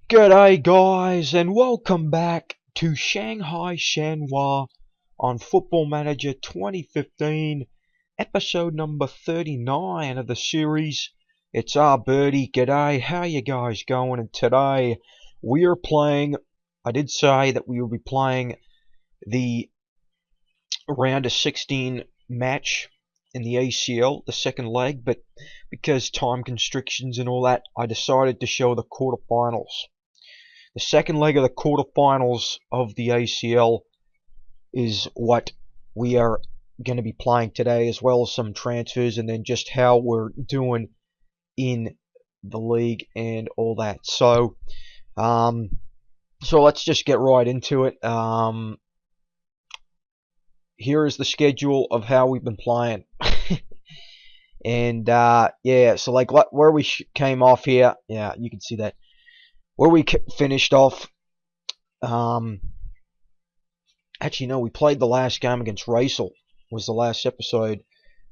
G'day guys and welcome back to Shanghai Shenhua on Football Manager 2015, episode number 39 of the series. It's our birdie. G'day, how you guys going? And today we are playing, I did say that we will be playing the round of 16 match in the ACL, the second leg, but because time constrictions and all that, I decided to show the quarterfinals. The second leg of the quarterfinals of the ACL is what we are going to be playing today, as well as some transfers and then just how we're doing in the league and all that. So let's just get right into it. Here is the schedule of how we've been playing. And yeah, so like where we came off here, yeah, you can see that. Where we finished off, actually no, we played the last game against Racel, was the last episode.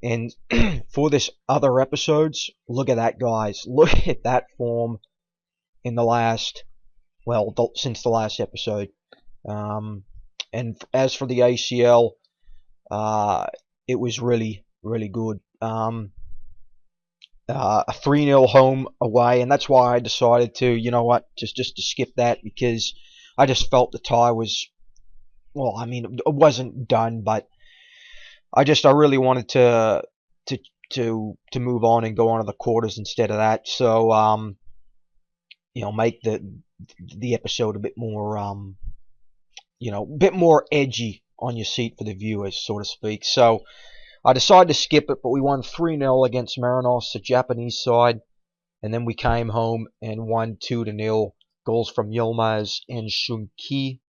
And for this other episodes, look at that, guys. Look at that form in the last, well, since the last episode. And as for the ACL, it was really, really good. A 3-0 home away, and that's why I decided to, you know what, just to skip that, because I just felt the tie was, well, I mean, it wasn't done, but I really wanted to move on and go on to the quarters instead of that. So you know, make the episode a bit more you know, a bit more edgy on your seat for the viewers, so to speak. So I decided to skip it, but we won 3-0 against Marinos, the Japanese side, and then we came home and won 2-0. Goals from Yilmaz and Shunki,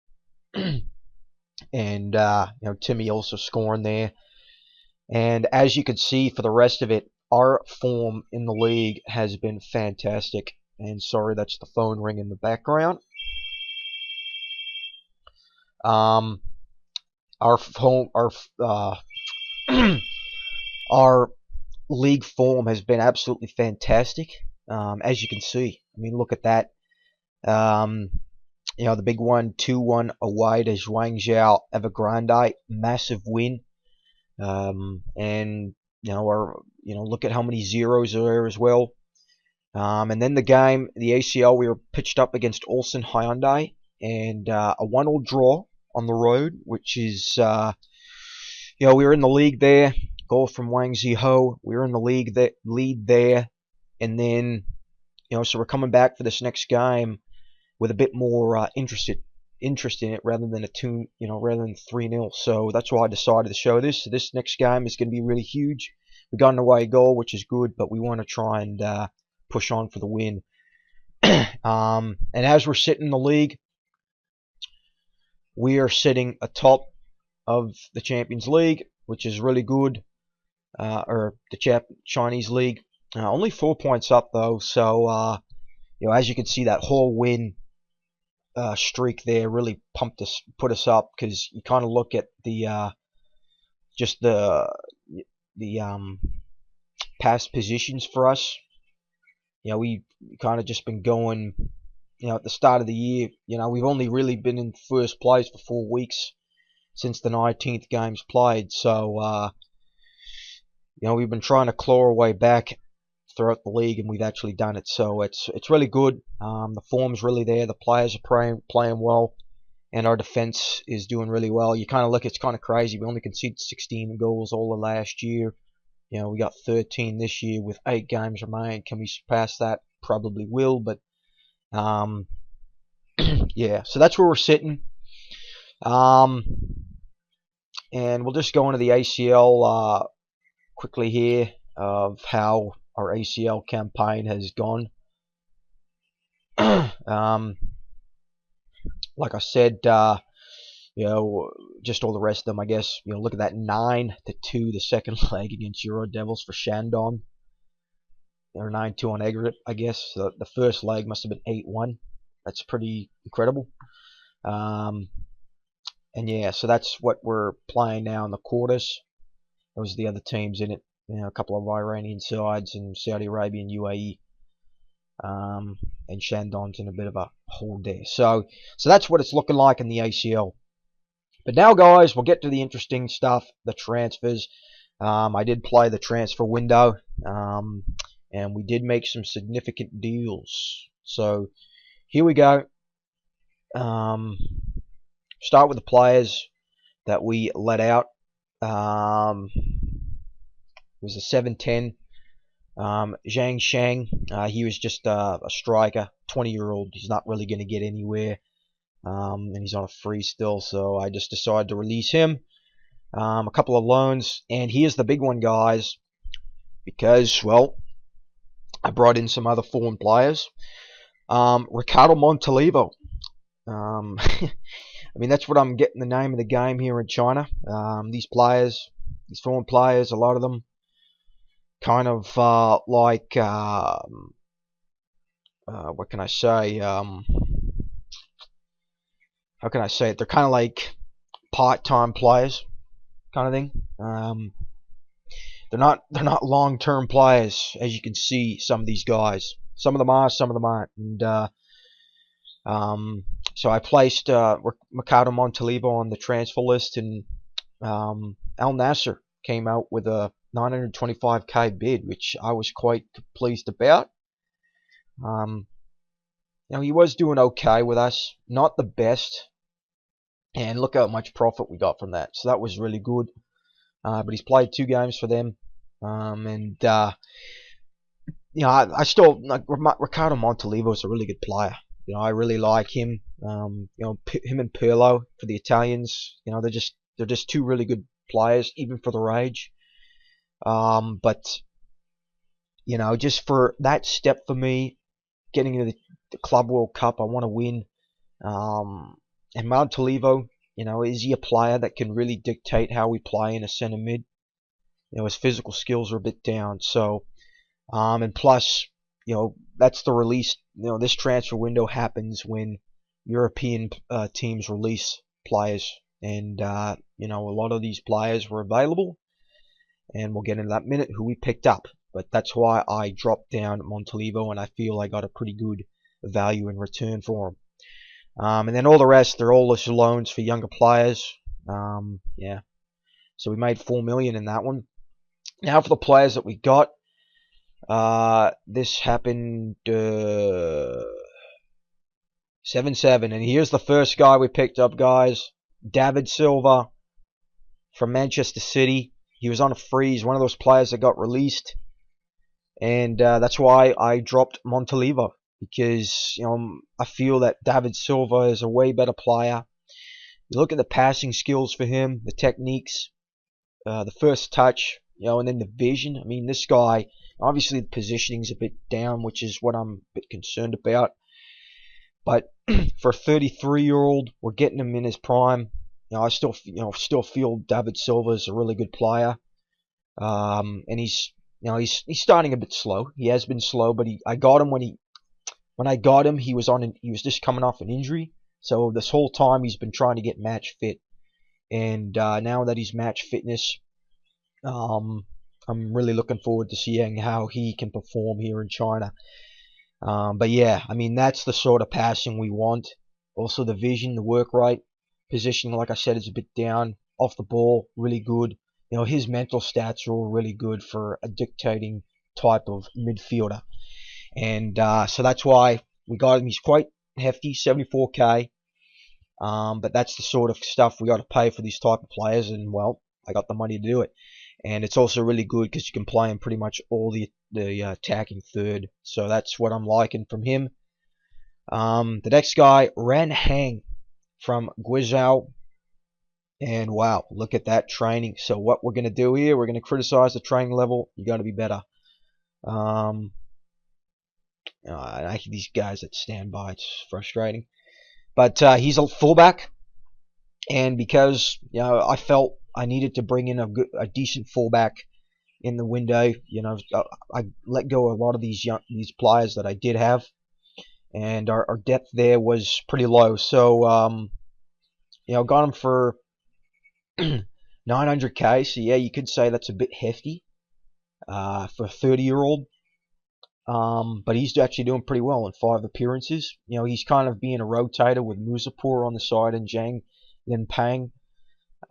and you know, Timmy also scoring there. And as you can see, for the rest of it, our form in the league has been fantastic. And sorry, that's the phone ring in the background. Our league form has been absolutely fantastic, as you can see. I mean, look at that. You know, the big one, 2-1 away to Zhuangzhou Evergrande, massive win. And you know, look at how many zeros are there as well. And then the game, the ACL, we were pitched up against Ulsan Hyundai, and a 1-1 draw on the road, which is, you know, we were in the league there. Goal from Wang Ziho. We were in the lead there, and then, you know, so we're coming back for this next game with a bit more interest in it, rather than rather than 3-0. So that's why I decided to show this. So this next game is going to be really huge. We got an away goal, which is good, but we want to try and push on for the win. And as we're sitting in the league, we are sitting atop of the Champions League, which is really good, or the Chinese League. Only 4 points up though, so you know, as you can see, that whole win streak there really put us up, because you kind of look at the just the past positions for us. You know, we kind of just been going, you know, at the start of the year, you know, we've only really been in first place for 4 weeks since the 19th games played. So, you know, we've been trying to claw our way back throughout the league, and we've actually done it. So it's really good. The form's really there. The players are playing well, and our defense is doing really well. You kind of look, it's kind of crazy. We only conceded 16 goals all of last year. You know, we got 13 this year with 8 games remaining. Can we surpass that? Probably will, but yeah. So that's where we're sitting. And we'll just go into the ACL quickly here, of how our ACL campaign has gone. Like I said, you know, just all the rest of them, I guess. You know, look at that, 9-2 the second leg against Euro Devils for Shandong. They're 9-2 on aggregate, I guess. The first leg must have been 8-1. That's pretty incredible. And yeah, so that's what we're playing now in the quarters. Those are the other teams in it. You know, a couple of Iranian sides and Saudi Arabia and UAE. and Shandong's in a bit of a hole there. So that's what it's looking like in the ACL. But now, guys, we'll get to the interesting stuff, the transfers. I did play the transfer window, and we did make some significant deals. So here we go. Start with the players that we let out. It was a 7-10. Zhang Shang, he was just a striker, 20-year-old. He's not really going to get anywhere, and he's on a free still, so I just decided to release him. A couple of loans, and here's the big one, guys, because, well, I brought in some other foreign players. Ricardo Montolivo. I mean, that's what I'm getting the name of the game here in China. These players, these foreign players, a lot of them kind of like, what can I say? How can I say it? They're kind of like part-time players, kind of thing. They're not long-term players, as you can see. Some of these guys, some of them are, some of them aren't. And so I placed Ricardo Montolivo on the transfer list, and Al Nasser came out with a 925k bid, which I was quite pleased about. He was doing okay with us, not the best, and look how much profit we got from that. So that was really good. But he's played 2 games for them, and I still like Ricardo Montolivo is a really good player. I really like him. Him and Pirlo for the Italians. They're just 2 really good players, even for their age. But just for that step for me, getting into the Club World Cup, I want to win. And Montolivo, is he a player that can really dictate how we play in a centre mid? His physical skills are a bit down. So, and plus, that's the release. This transfer window happens when European teams release players, and a lot of these players were available, and we'll get into that minute who we picked up. But that's why I dropped down Montolivo, and I feel I got a pretty good value in return for him. And then all the rest, they're all just loans for younger players. Yeah. So we made 4 million in that one. Now for the players that we got. This happened 7-7, and here's the first guy we picked up, guys. David Silva from Manchester City. He was on a freeze, one of those players that got released, and that's why I dropped Montolivo, because I feel that David Silva is a way better player. You look at the passing skills for him, the techniques, the first touch, and then the vision. I mean, this guy, obviously the positioning's a bit down, which is what I'm a bit concerned about. But for a 33-year-old, we're getting him in his prime. I still feel David Silva is a really good player. And he's starting a bit slow. He has been slow, but I got him when I got him, he was just coming off an injury. So this whole time he's been trying to get match fit. And now that he's match fitness, I'm really looking forward to seeing how he can perform here in China. But yeah, I mean, that's the sort of passing we want. Also the vision, the work rate, positioning, like I said, is a bit down. Off the ball, really good. His mental stats are all really good for a dictating type of midfielder. And so that's why we got him. He's quite hefty, 74k. But that's the sort of stuff we got to pay for these type of players. And, well, I got the money to do it. And it's also really good because you can play him pretty much all the attacking third. So that's what I'm liking from him. The next guy, Ran Hang from Guizhou. And wow, look at that training. So what we're going to do here, we're going to criticize the training level. You got to be better. I hate these guys that stand by. It's frustrating. But he's a fullback. And because I felt I needed to bring in a decent fullback in the window, I let go of a lot of these players that I did have, and our depth there was pretty low. So got him for 900k. So yeah, you could say that's a bit hefty for a 30-year-old. But he's actually doing pretty well in 5 appearances. You know, he's kind of being a rotator with Musapur on the side and Zhang Linpang.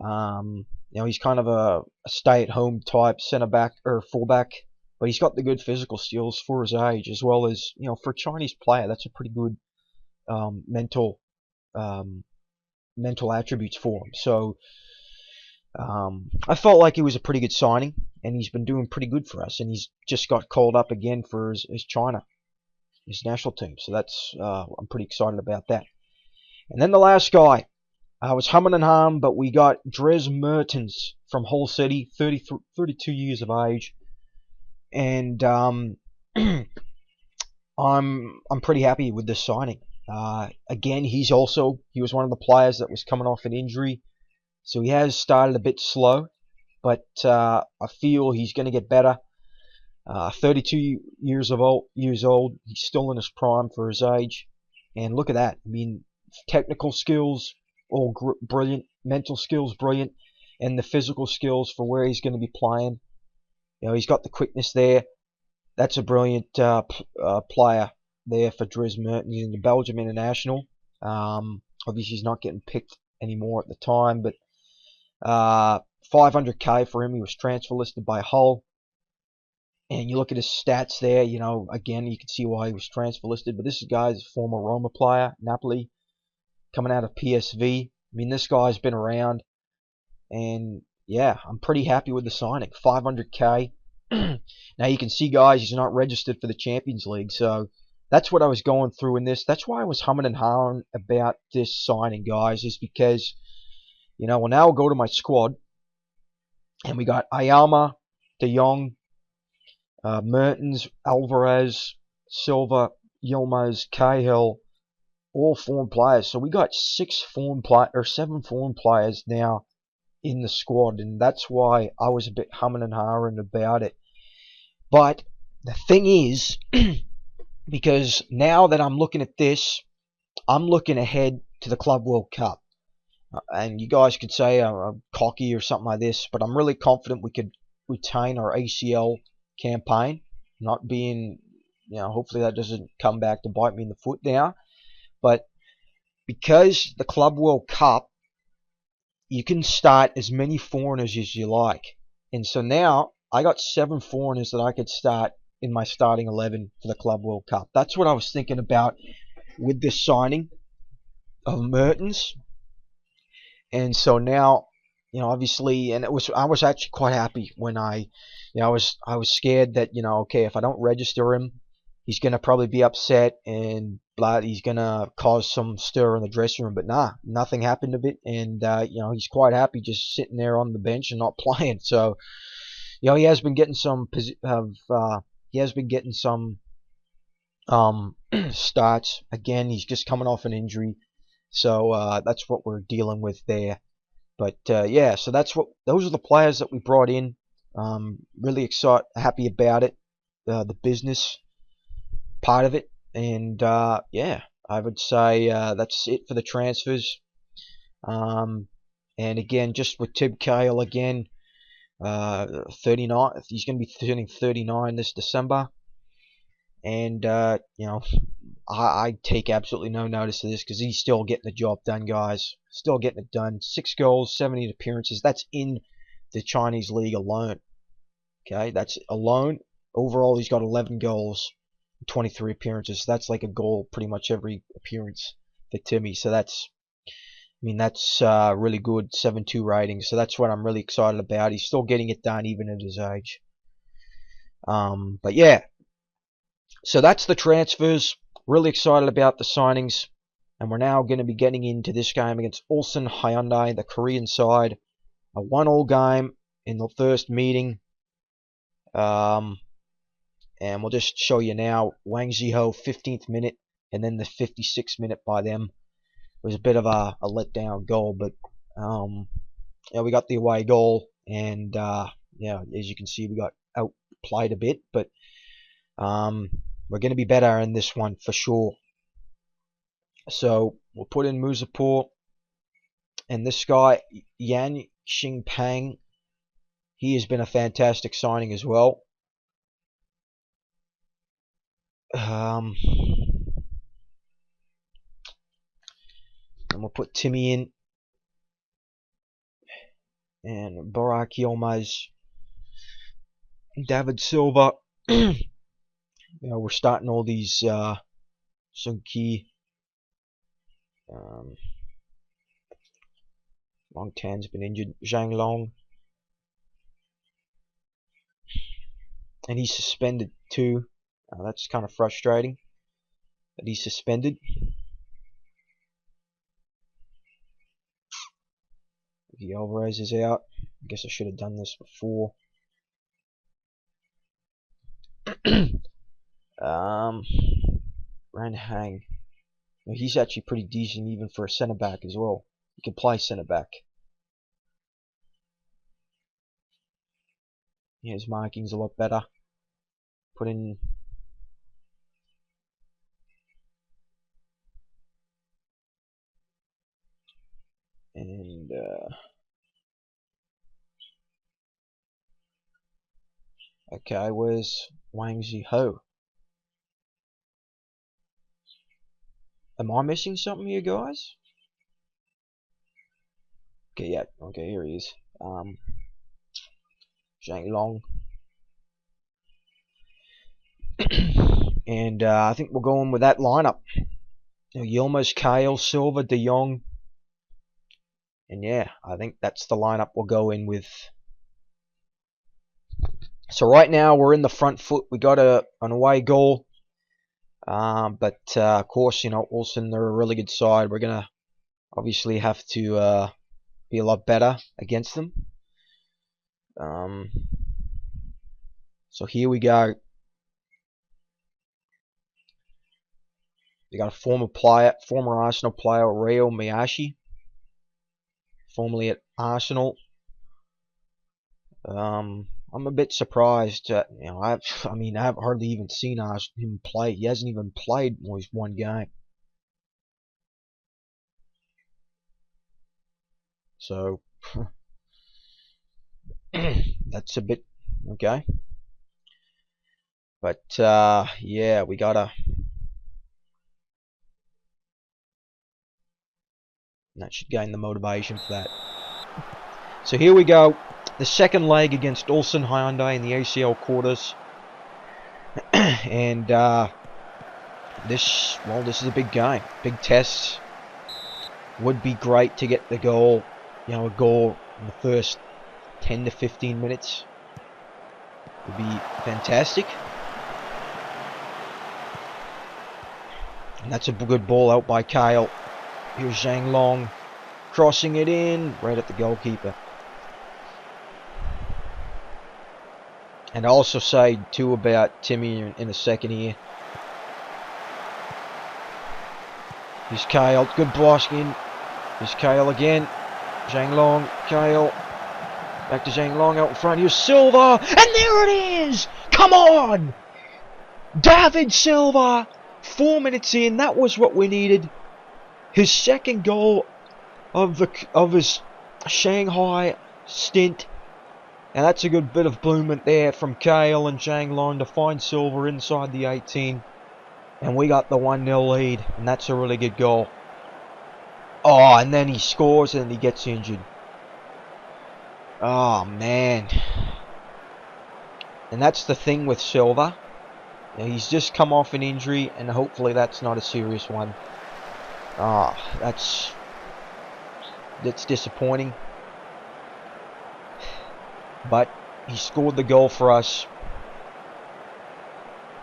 You know, he's kind of a stay-at-home type centre back or fullback, but he's got the good physical skills for his age, as well as, you know, for a Chinese player, that's a pretty good mental attributes for him. So I felt like he was a pretty good signing, and he's been doing pretty good for us. And he's just got called up again for his China, his national team. So that's I'm pretty excited about that. And then the last guy, I was humming and hawing, but we got Dres Mertens from Hull City, 32 years of age, and I'm pretty happy with this signing. Again, he was one of the players that was coming off an injury, so he has started a bit slow, but I feel he's going to get better. 32 years old, he's still in his prime for his age, and look at that. I mean, technical skills all brilliant, mental skills brilliant, and the physical skills for where he's going to be playing. You know, he's got the quickness there. That's a brilliant player there for Dres Mertens. He's in the Belgium international. Obviously, he's not getting picked anymore at the time, but 500k for him. He was transfer listed by Hull. And you look at his stats there, you know, again, you can see why he was transfer listed. But this guy's a former Roma player, Napoli, coming out of PSV. I mean, this guy's been around. And, yeah, I'm pretty happy with the signing. 500k. Now, you can see, guys, he's not registered for the Champions League. So, that's what I was going through in this. That's why I was humming and hawing about this signing, guys, is because, you know, well, now I'll go to my squad. And we got Ayama, De Jong, Mertens, Alvarez, Silva, Yilmaz, Cahill, all foreign players. So we got 7 foreign players now in the squad, and that's why I was a bit humming and hawing about it. But the thing is, because now that I'm looking at this, I'm looking ahead to the Club World Cup. And you guys could say I'm cocky or something like this, but I'm really confident we could retain our ACL campaign, not being, you know, hopefully that doesn't come back to bite me in the foot now. But because the Club World Cup, you can start as many foreigners as you like. And so now I got 7 foreigners that I could start in my starting 11 for the Club World Cup. That's what I was thinking about with this signing of Mertens. And so now, you know, obviously, and I was actually quite happy when I was scared that, you know, okay, if I don't register him, he's gonna probably be upset and blah, he's gonna cause some stir in the dressing room. But nah, nothing happened of it, and you know, he's quite happy just sitting there on the bench and not playing. So, you know, he has been getting some starts. Again, he's just coming off an injury. So that's what we're dealing with there. But yeah, so those are the players that we brought in. Really happy about it, the business part of it, and yeah, I would say that's it for the transfers. And again, just with Tim Cahill again, 39. He's going to be turning 39 this December, and you know, I take absolutely no notice of this because he's still getting the job done, guys. Still getting it done. 6 goals, 17 appearances. That's in the Chinese league alone. Okay, that's alone. Overall, he's got 11 goals, 23 appearances. That's like a goal pretty much every appearance for Timmy. So that's really good. 7.2 rating. So that's what I'm really excited about. He's still getting it done even at his age. But yeah, so that's the transfers. Really excited about the signings. And we're now going to be getting into this game against Ulsan Hyundai, the Korean side. A 1-1 game in the first meeting. And we'll just show you now. Wang Ziho, 15th minute, and then the 56th minute by them. It was a bit of a letdown goal, but yeah, we got the away goal, and yeah, as you can see, we got outplayed a bit, but we're going to be better in this one for sure. So we'll put in Musapur, and this guy Yan Xingpang, he has been a fantastic signing as well. And we'll put Timmy in. And Barack Yilmaz. David Silva. We're starting all these Sun Ki. Long Tan's been injured. Zhang Long. And he's suspended too. That's kind of frustrating that he's suspended. The Alvarez is out. I guess I should have done this before. Ran Hang. He's actually pretty decent even for a centre back as well. He can play centre back. Yeah, his marking's a lot better. Put in. And okay, where's Wang Ziho? Am I missing something here, guys? Okay, yeah. Okay, here he is. Zhang Long. And I think we'll go in with that lineup. Yilmaz, Kale, Silva, De Jong. And yeah, I think that's the lineup we'll go in with. So right now we're in the front foot. We got an away goal. But of course, Ulsan, they're a really good side. We're going to obviously have to be a lot better against them. So here we go. We got a former Arsenal player, Reo Miyashi, formerly at Arsenal. I'm a bit surprised. I haven't hardly even seen him play. He hasn't even played one game. So that's a bit okay. But yeah, we gotta. That should gain the motivation for that. So here we go. The second leg against Ulsan Hyundai in the ACL Qtrs. And this is a big game. Big test. Would be great to get the goal. A goal in the first 10 to 15 minutes. Would be fantastic. And that's a good ball out by Kale. Here's Zhang Long crossing it in right at the goalkeeper. And I also say too about Timmy in a second here. Here's Kale, good blocking. Here's Kale again. Zhang Long, Kale. Back to Zhang Long out in front. Here's Silva, and there it is! Come on! David Silva! 4 minutes in, that was what we needed. His second goal of his Shanghai stint. And that's a good bit of movement there from Kale and Zhang Long to find Silva inside the 18. And we got the 1-0 lead. And that's a really good goal. Oh, and then he scores and he gets injured. Oh, man. And that's the thing with Silva. He's just come off an injury, and hopefully that's not a serious one. Ah, that's disappointing. But he scored the goal for us,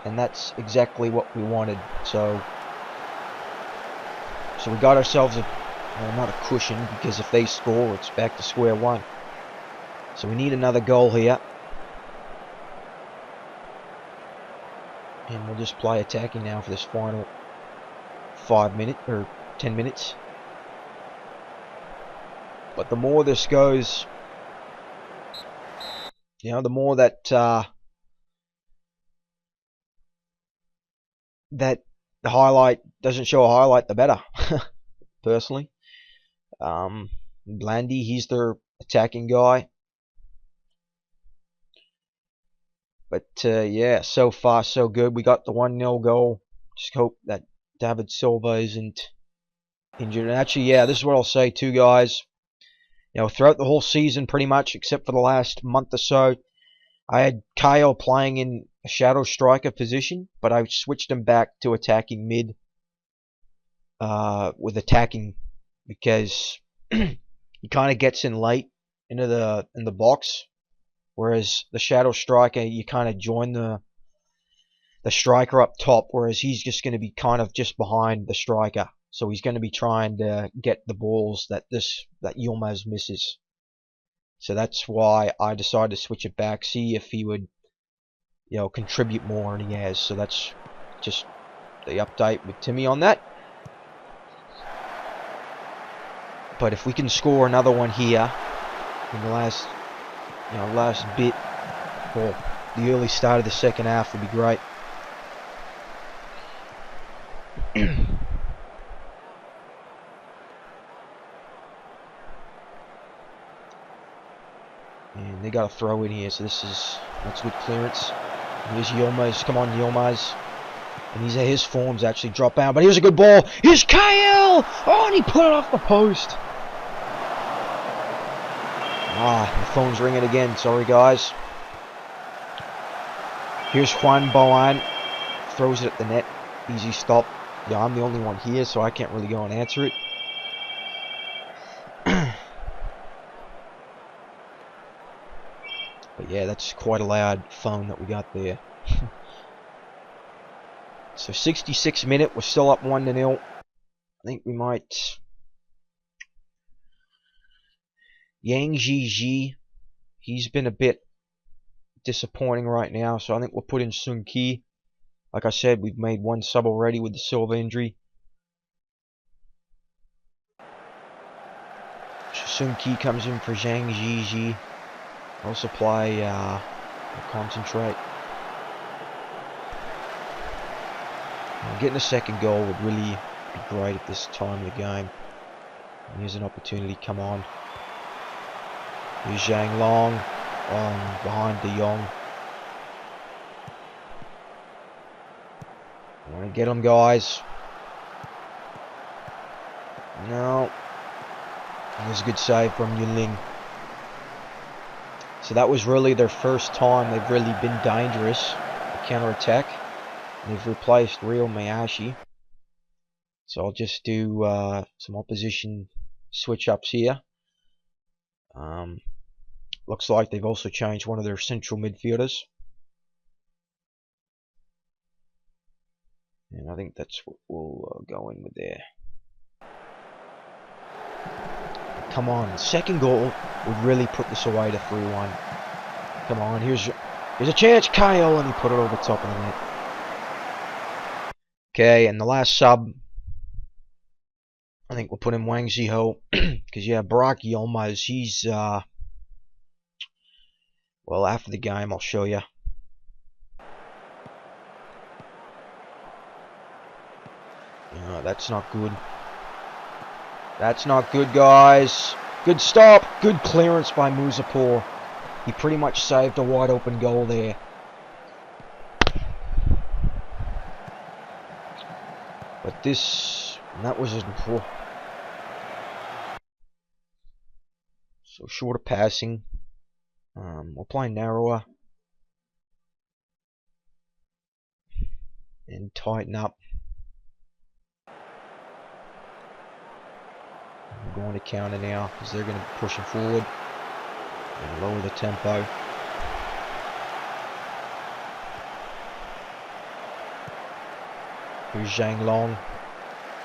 and that's exactly what we wanted. So we got ourselves not a cushion, because if they score, it's back to square one. So we need another goal here. And we'll just play attacking now for this final 10 minutes. But the more this goes, the more that that the highlight doesn't show a highlight, the better. Personally, Blandy, he's their attacking guy. But yeah, so far so good. We got the 1-0 goal. Just hope that David Silva isn't injured. And actually, yeah, this is what I'll say too, guys. You know, throughout the whole season, pretty much, except for the last month or so, I had Kyle playing in a shadow striker position, but I switched him back to attacking mid with attacking because he kind of gets in late into the box, whereas the shadow striker you kind of join the striker up top, whereas he's just going to be kind of just behind the striker, so he's going to be trying to get the balls that Yilmaz misses. So that's why I decided to switch it back, see if he would, you know, contribute more, and he has. So that's just the update with Timmy on that. But if we can score another one here in the last bit, or the early start of the second half, would be great. And they got a throw in here, so that's good clearance. Here's Yilmaz, come on Yilmaz. And his form's actually dropped out, but here's a good ball. Here's Kyle! Oh, and he put it off the post. The phone's ringing again, sorry guys. Here's Juan Boan, throws it at the net, easy stop. Yeah, I'm the only one here, so I can't really go and answer it. But yeah, that's quite a loud phone that we got there. So 66 minute, we're still up 1-0. I think we might... Yang Jiji, he's been a bit disappointing right now, so I think we'll put in Sun Ki. Like I said, we've made one sub already with the Silva injury. So Sun Ki comes in for Zhang Jiji. Also play concentrate. Getting a second goal would really be great at this time of the game. And here's an opportunity, come on. Here's Zhang Long behind De Jong. I want to get him, guys. No. And there's a good save from Yunling. So that was really their first time they've really been dangerous at counter-attack. They've replaced Real Miyashi. So I'll just do some opposition switch-ups here. Looks like they've also changed one of their central midfielders. And I think that's what we'll go in with there. Come on, second goal would really put this away to 3-1. Come on, here's a chance, Kyle, and he put it over top of the net. Okay, and the last sub, I think we'll put in Wang Ziho, because yeah, Barak Yilmaz, he's well, after the game I'll show you. That's not good. That's not good, guys. Good stop. Good clearance by Musapur. He pretty much saved a wide open goal there. But that was so shorter passing. We'll play narrower and tighten up. We're going to counter now because they're going to be pushing forward and lower the tempo. Here's Zhang Long.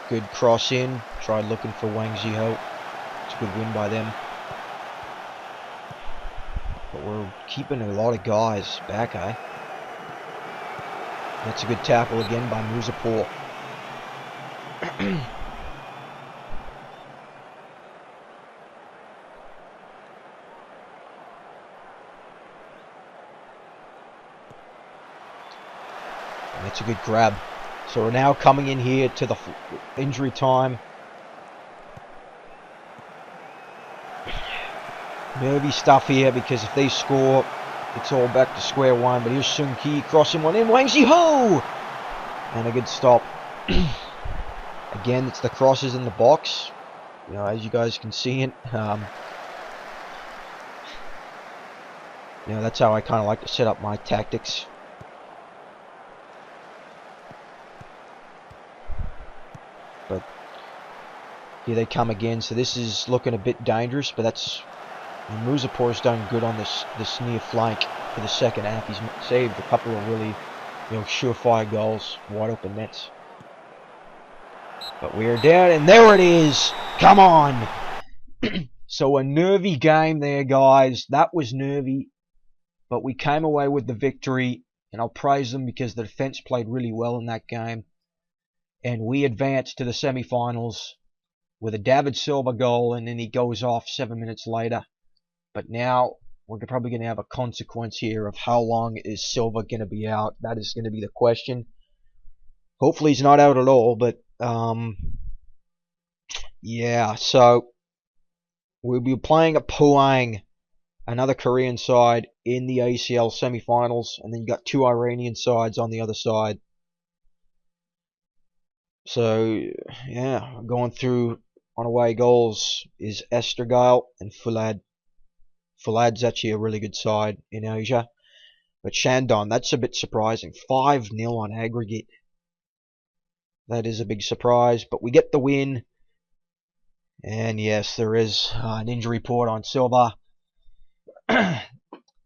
Good cross in. Tried looking for Wang Ziho. It's a good win by them. But we're keeping a lot of guys back, eh? That's a good tackle again by Musapur. That's a good grab. So we're now coming in here to the injury time. Nervy stuff here because if they score, it's all back to square one. But here's Sun Ki crossing one in. Wang Ziho! And a good stop. Again, it's the crosses in the box. You know, as you guys can see it. You know, that's how I kind of like to set up my tactics. But here they come again. So this is looking a bit dangerous, but that's Muzapor's done good on this near flank for the second half. He's saved a couple of really, you know, surefire goals, wide open nets. But we're down, and there it is. Come on. So a nervy game there, guys. That was nervy. But we came away with the victory, and I'll praise them because the defense played really well in that game. And we advanced to the semi-finals with a David Silva goal, and then he goes off 7 minutes later. But now we're probably going to have a consequence here of how long is Silva going to be out. That is going to be the question. Hopefully he's not out at all, but yeah, so we'll be playing at Puang, another Korean side, in the ACL semi-finals, and then you got two Iranian sides on the other side. So yeah, going through on away goals is Estergail and Fulad. Fulad's actually a really good side in Asia, but Shandong, that's a bit surprising. 5-0 on aggregate. That is a big surprise, but we get the win. And yes, there is an injury report on Silva.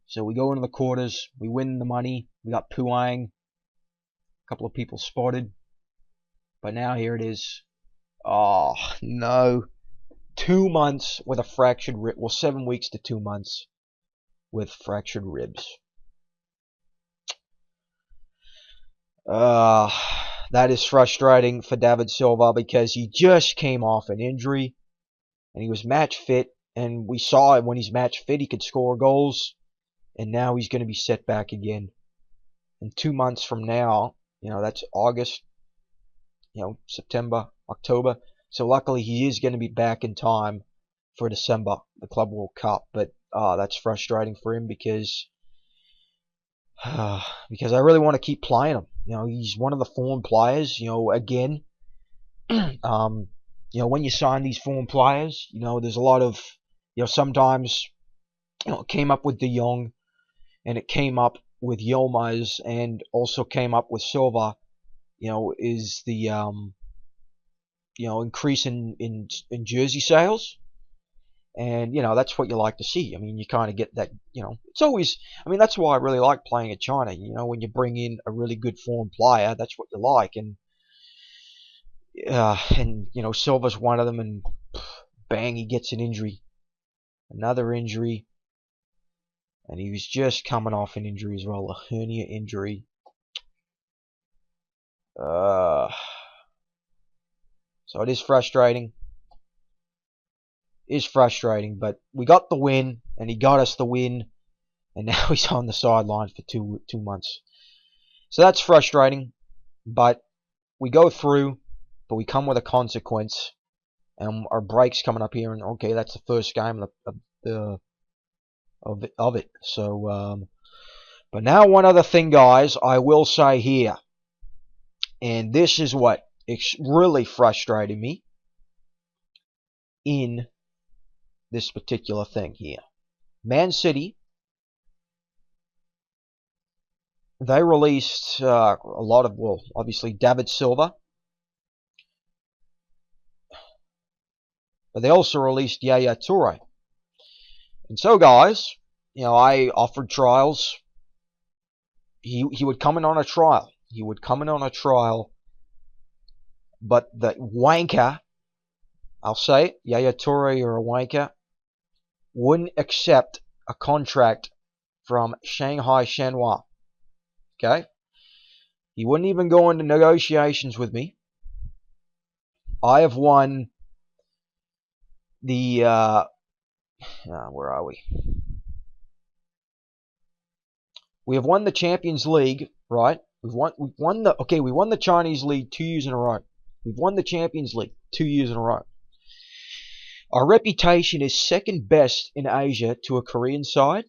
So we go into the quarters, we win the money, we got Puang, a couple of people spotted. But now here it is. Oh, no. 2 months with a fractured rib. Well, 7 weeks to 2 months with fractured ribs. That is frustrating for David Silva because he just came off an injury and he was match fit, and we saw when he's match fit he could score goals, and now he's going to be set back again. And 2 months from now, you know, that's August, you know, September, October. So luckily he is going to be back in time for December, the Club World Cup. But that's frustrating for him because I really want to keep playing him. You know, he's one of the form players. You know, again, you know, when you sign these form players, you know, there's a lot of, you know, sometimes, you know, it came up with De Jong, and it came up with Yilmaz, and also came up with Silva. You know, is the you know, increase in jersey sales. And, you know, that's what you like to see. I mean, you kind of get that, you know, it's always, I mean, that's why I really like playing at China. You know, when you bring in a really good form player, that's what you like. And, you know, Silva's one of them, and bang, he gets an injury. Another injury. And he was just coming off an injury as well, a hernia injury. So it is frustrating. It is frustrating, but we got the win, and he got us the win, and now he's on the sidelines for two months. So that's frustrating, but we go through, but we come with a consequence, and our break's coming up here, and okay, that's the first game of it. So, but now one other thing, guys, I will say here, and this is what really frustrated me in this particular thing here. Man City, they released a lot of, well, obviously David Silva, but they also released Yaya Toure. And so, guys, you know, I offered trials. He would come in on a trial. He would come in on a trial, but the wanker, I'll say it, Yaya Toure, you're a wanker, wouldn't accept a contract from Shanghai Shenhua. Okay? He wouldn't even go into negotiations with me. I have won the where are we? We have won the Champions League, right? We won the Chinese League 2 years in a row. We've won the Champions League 2 years in a row. Our reputation is second best in Asia to a Korean side.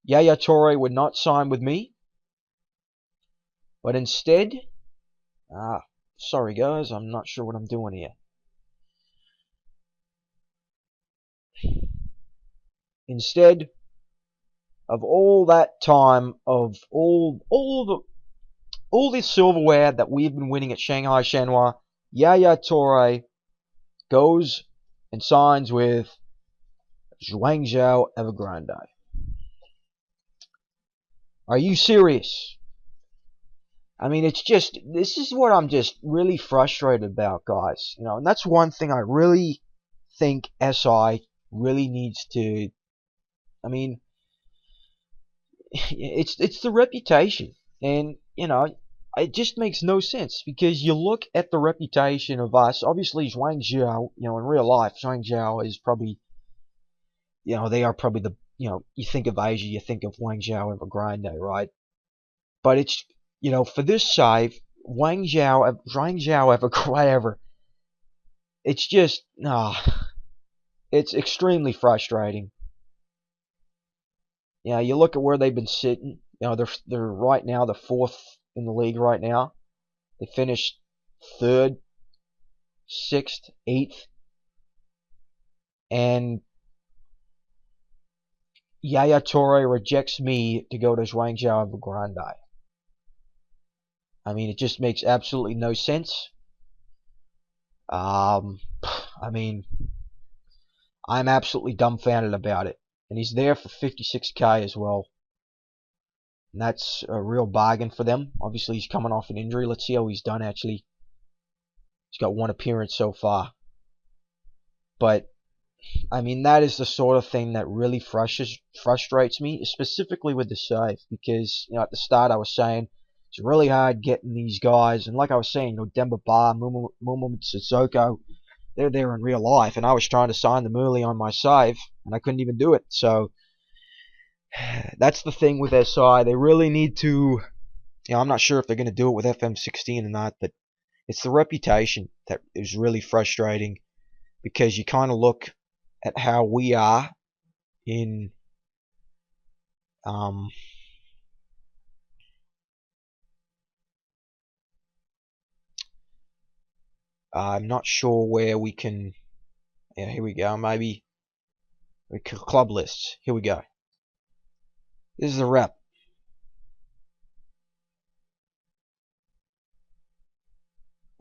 Yaya Toure would not sign with me, but instead, sorry guys, I'm not sure what I'm doing here. Instead of all that time of all this silverware that we've been winning at Shanghai Shenhua, Yaya Toure goes and signs with Zhuangzhou Evergrande. Are you serious? I mean, it's just, this is what I'm just really frustrated about, guys. You know, and that's one thing I really think SI really needs to, I mean, it's the reputation. And, you know, it just makes no sense because you look at the reputation of us. Obviously, Zhuangzhou, you know, in real life, Zhuangzhou is probably, you know, they are probably the, you know, you think of Asia, you think of Guangzhou Evergrande, right? But it's, you know, for this side, Zhuangzhou Evergrande, it's just, it's extremely frustrating. You know, you look at where they've been sitting. You know, they're right now the fourth in the league right now. They finished third, sixth, eighth, and Yaya Toure rejects me to go to Zhuangzhou Evergrande. I mean, it just makes absolutely no sense. I mean, I'm absolutely dumbfounded about it. And he's there for 56k as well. And that's a real bargain for them. Obviously, he's coming off an injury. Let's see how he's done, actually. He's got one appearance so far. But, I mean, that is the sort of thing that really frustrates me, specifically with the save. Because, you know, at the start I was saying, it's really hard getting these guys. And like I was saying, you know, Demba Ba, Mumu Sissoko, they're there in real life. And I was trying to sign them early on my save, and I couldn't even do it. So, that's the thing with SI. They really need to, you know, I'm not sure if they're going to do it with FM16 or not, but it's the reputation that is really frustrating because you kind of look at how we are in I'm not sure where we can, yeah, here we go, maybe club lists. Here we go. This is the rep.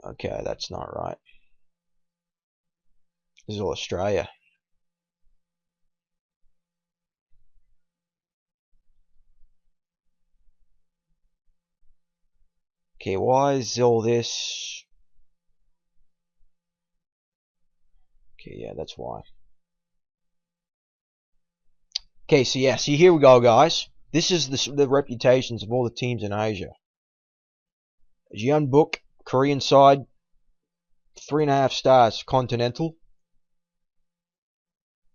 Okay, that's not right. This is all Australia. Okay, why is all this? Okay, yeah, that's why. Okay, so yeah, see, here we go, guys. This is the reputations of all the teams in Asia. Jeonbuk, Korean side, 3.5 stars, Continental.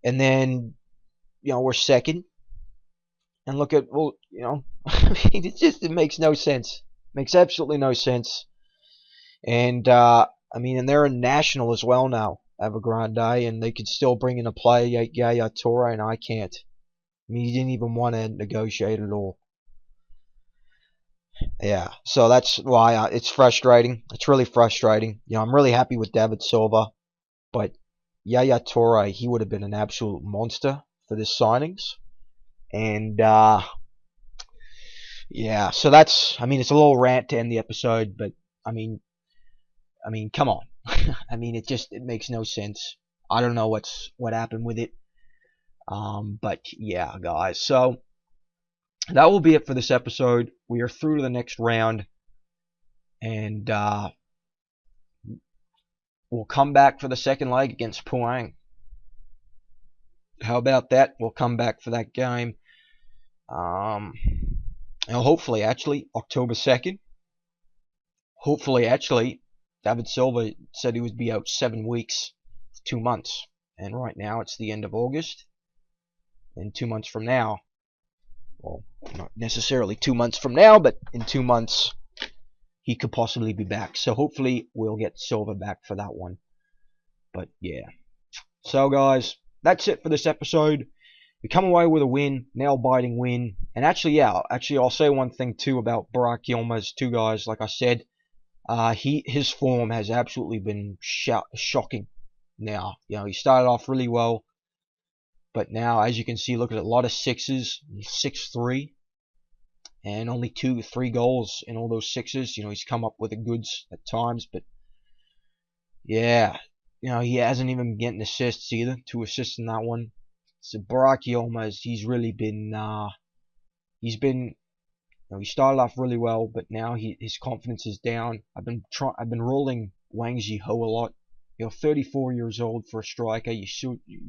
And then, you know, we're second. And look at, well, you know, I mean, it makes no sense. It makes absolutely no sense. And, I mean, and they're a national as well now, Evergrande, and they could still bring in a player, Yaya Toure, and I can't. I mean, he didn't even want to negotiate at all. Yeah, so that's why it's frustrating. It's really frustrating. You know, I'm really happy with David Silva, but Yaya Toure, he would have been an absolute monster for this signings. And, yeah, so that's, I mean, it's a little rant to end the episode, but, I mean, come on. I mean, it makes no sense. I don't know what happened with it. But, yeah, guys, so that will be it for this episode. We are through to the next round, and we'll come back for the second leg against Puang. How about that? We'll come back for that game. And hopefully, actually, October 2nd. Hopefully, actually, David Silva said he would be out 7 weeks, 2 months. And right now, it's the end of August. And 2 months from now, well, not necessarily 2 months from now, but in 2 months, he could possibly be back. So hopefully, we'll get Silva back for that one. But, yeah. So, guys, that's it for this episode. we come away with a win, nail-biting win. And actually, yeah, I'll say one thing too about Barack Yilmaz, two guys, like I said. His form has absolutely been shocking now. You know, he started off really well, but now, as you can see, look at a lot of sixes, 6-3, and only 2-3 goals in all those sixes. You know, he's come up with the goods at times, but yeah, you know, he hasn't even been getting assists either. 2 assists in that one. So Barack Yilmaz, he's really been, you know, he started off really well, but now his confidence is down. I've been rolling Wang Zhiho a lot. You know, 34 years old for a striker. You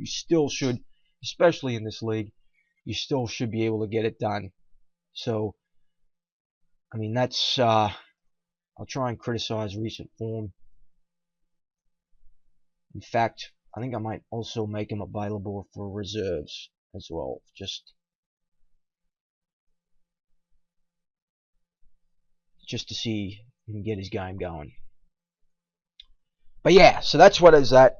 still should, especially in this league, you still should be able to get it done. So, I mean, that's I'll try and criticize recent form. In fact, I think I might also make him available for reserves as well, just to see if he can get his game going. But yeah, so that's what is that.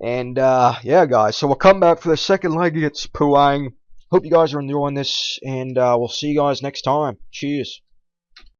And yeah, guys, so we'll come back for the second leg against Puang. Hope you guys are enjoying this, and we'll see you guys next time. Cheers.